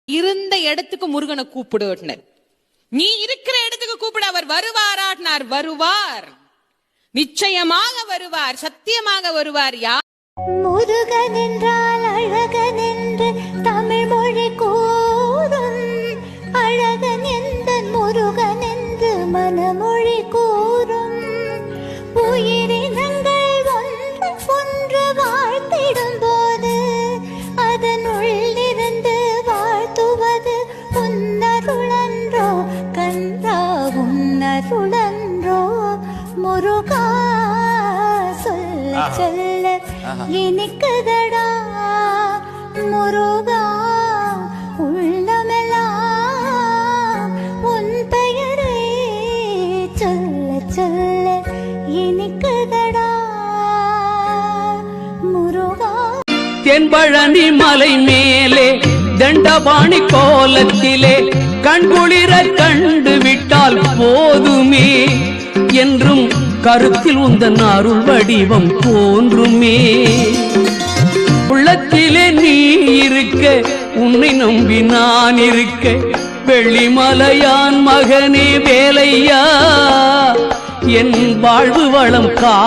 இருந்த இடத்துக்கு முருகனை கூப்பிடுனார். நீ இருக்கிற இடத்துக்கு கூப்பிட அவர் வருவாராட்னார். வருவார், நிச்சயமாக வருவார், சத்தியமாக வருவார். முருகன் என்றால் அழகன் என்று தமிழ் மொழி கூறும், அழகன் எந்த முருகன் என்று மனமொழி கூறும். உயிரினங்கள் ஒன்று ஒன்று வாழ்த்திடும் போது அதனுள்ளிருந்து வாழ்த்துவது உன்னருளன்றோ கன்றா, உன்னருளன்றோ முருகா. சொல்ல சொல்ல இனிக்குதடா முருகா, உள்ளமெல்லாம் உன் பெயரை சொல்ல சொல்ல இனிக்குதடா முருகா. தென்பழனி மலை மேலே தண்டபாணி கோலத்திலே கண்குளிர கண்டு விட்டால் போதுமே என்றும் கருத்தில் உந்தன் அருள் வடிவம் தோன்றுமே. உள்ளத்திலே நீ இருக்க, உன்னை நம்பி நான் இருக்க, வெள்ளிமலையான் மகனே வேலையா, என் வாழ்வு வளம் கா